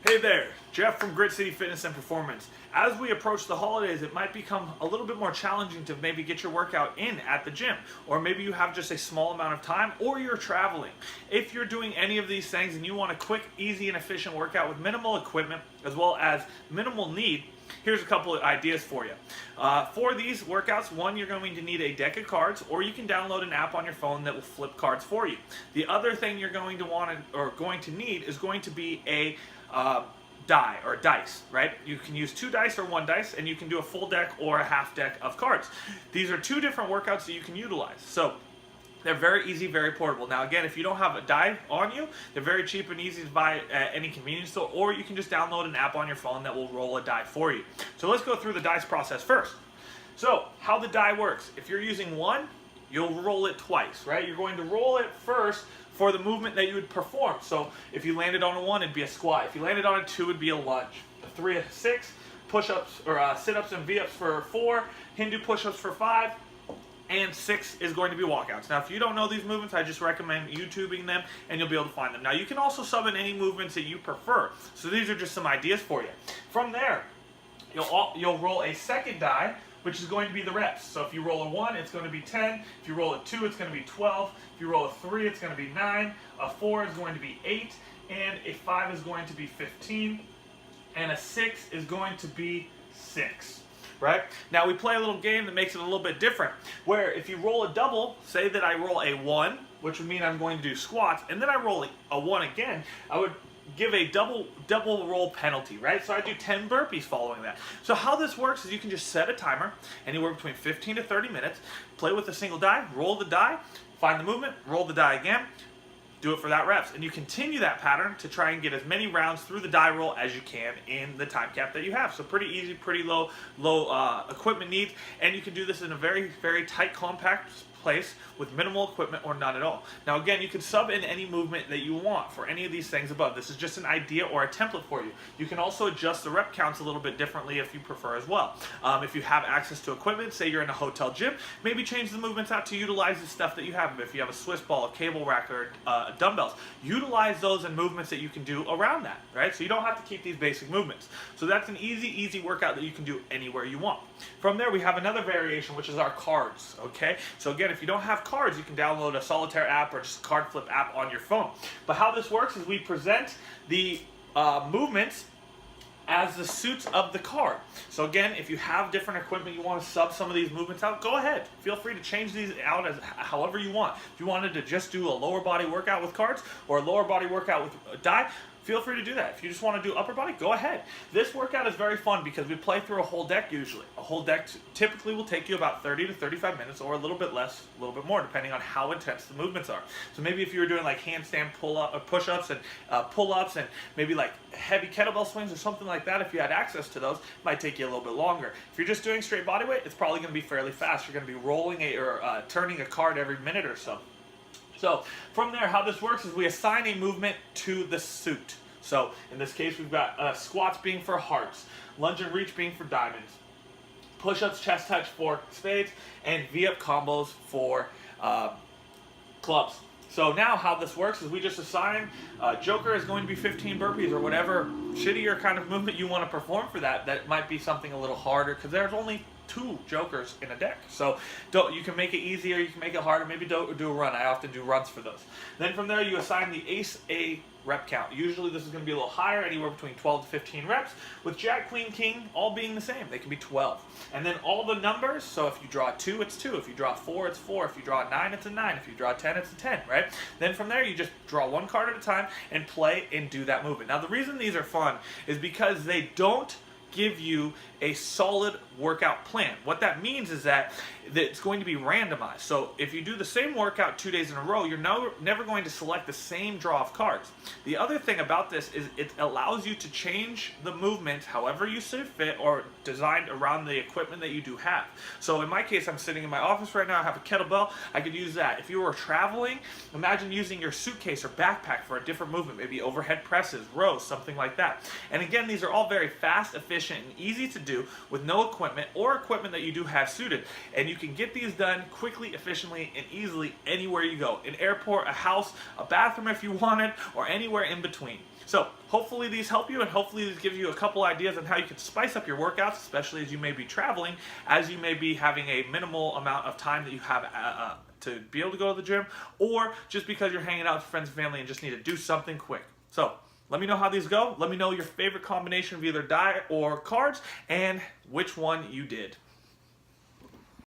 Hey there, Jeff from Grit City Fitness and Performance. As we approach the holidays, it might become a little bit more challenging to maybe get your workout in at the gym, or maybe you have just a small amount of time, or you're traveling. If you're doing any of these things and you want a quick, easy, and efficient workout with minimal equipment as well as minimal need, here's a couple of ideas for you. For these workouts, one, you're going to need a deck of cards, or you can download an app on your phone that will flip cards for you. The other thing you're going to want or going to need is going to be a die or dice, right? You can use 2 dice or 1 dice, and you can do a full deck or a half deck of cards. These are 2 different workouts that you can utilize. So they're very easy, very portable. Now again, if you don't have a die on you, they're very cheap and easy to buy at any convenience store, or you can just download an app on your phone that will roll a die for you. So let's go through the dice process first. So how the die works: if you're using 1, you'll roll it twice, right? You're going to roll it first for the movement that you would perform. So if you landed on a 1, it'd be a squat. If you landed on a 2, it'd be a lunge. A 3, a 6, push-ups or sit-ups and V-ups for 4, Hindu push-ups for 5, and 6 is going to be walkouts. Now, if you don't know these movements, I just recommend YouTubing them, and you'll be able to find them. Now, you can also sub in any movements that you prefer. So these are just some ideas for you. From there, you'll roll a second die, which is going to be the reps. So if you roll a 1, it's going to be 10. If you roll a 2, it's going to be 12. If you roll a 3, it's going to be 9. A 4 is going to be 8. And a 5 is going to be 15. And a 6 is going to be 6. Right? Now we play a little game that makes it a little bit different, where if you roll a double, say that I roll a 1, which would mean I'm going to do squats, and then I roll a 1 again, I would give a double roll penalty, right? So I do 10 burpees following that. So how this works is you can just set a timer, anywhere between 15 to 30 minutes, play with a single die, roll the die, find the movement, roll the die again, do it for that reps. And you continue that pattern to try and get as many rounds through the die roll as you can in the time cap that you have. So pretty easy, pretty low equipment needs, and you can do this in a very, very tight, compact place with minimal equipment or none at all. Now again, you can sub in any movement that you want for any of these things above. This is just an idea or a template for you. You can also adjust the rep counts a little bit differently if you prefer as well. If you have access to equipment, say you're in a hotel gym, maybe change the movements out to utilize the stuff that you have. If you have a Swiss ball, a cable rack, or dumbbells, utilize those and movements that you can do around that, right? So you don't have to keep these basic movements. So that's an easy workout that you can do anywhere you want. From there, we have another variation, which is our cards, okay? So again, if you don't have cards, you can download a solitaire app or just a card flip app on your phone. But how this works is we present the movements as the suits of the card. So again, if you have different equipment, you want to sub some of these movements out, go ahead. Feel free to change these out as however you want. If you wanted to just do a lower body workout with cards or a lower body workout with a die, feel free to do that. If you just want to do upper body, go ahead. This workout is very fun because we play through a whole deck usually. A whole deck typically will take you about 30 to 35 minutes, or a little bit less, a little bit more, depending on how intense the movements are. So maybe if you were doing like handstand push-ups and pull-ups and maybe like heavy kettlebell swings or something like that, if you had access to those, it might take you a little bit longer. If you're just doing straight body weight, it's probably going to be fairly fast. You're going to be rolling or turning a card every minute or so. So from there, how this works is we assign a movement to the suit. So in this case, we've got squats being for hearts, lunge and reach being for diamonds, push-ups, chest touch for spades, and V-up combos for clubs. So now how this works is we just assign Joker is going to be 15 burpees or whatever shittier kind of movement you want to perform for that. That might be something a little harder because there's only 2 jokers in a deck. So you can make it easier, you can make it harder, maybe do a run. I often do runs for those. Then from there you assign the Ace A rep count. Usually this is going to be a little higher, anywhere between 12 to 15 reps, with Jack, Queen, King all being the same. They can be 12. And then all the numbers, so if you draw 2, it's 2. If you draw 4, it's 4. If you draw 9, it's a 9. If you draw 10, it's a 10, right? Then from there, you just draw 1 card at a time and play and do that movement. Now the reason these are fun is because they don't give you a solid workout plan. What that means is that it's going to be randomized. So if you do the same workout 2 days in a row, you're never going to select the same draw of cards. The other thing about this is it allows you to change the movement however you see fit or designed around the equipment that you do have. So in my case, I'm sitting in my office right now, I have a kettlebell, I could use that. If you were traveling, imagine using your suitcase or backpack for a different movement, maybe overhead presses, rows, something like that. And again, these are all very fast, efficient, and easy to do with no equipment or equipment that you do have suited. And you can get these done quickly, efficiently, and easily anywhere you go. An airport, a house, a bathroom if you wanted, or anywhere in between. So hopefully these help you, and hopefully these give you a couple ideas on how you can spice up your workouts, especially as you may be traveling, as you may be having a minimal amount of time that you have to be able to go to the gym, or just because you're hanging out with friends and family and just need to do something quick. So let me know how these go. Let me know your favorite combination of either diet or carbs and which one you did.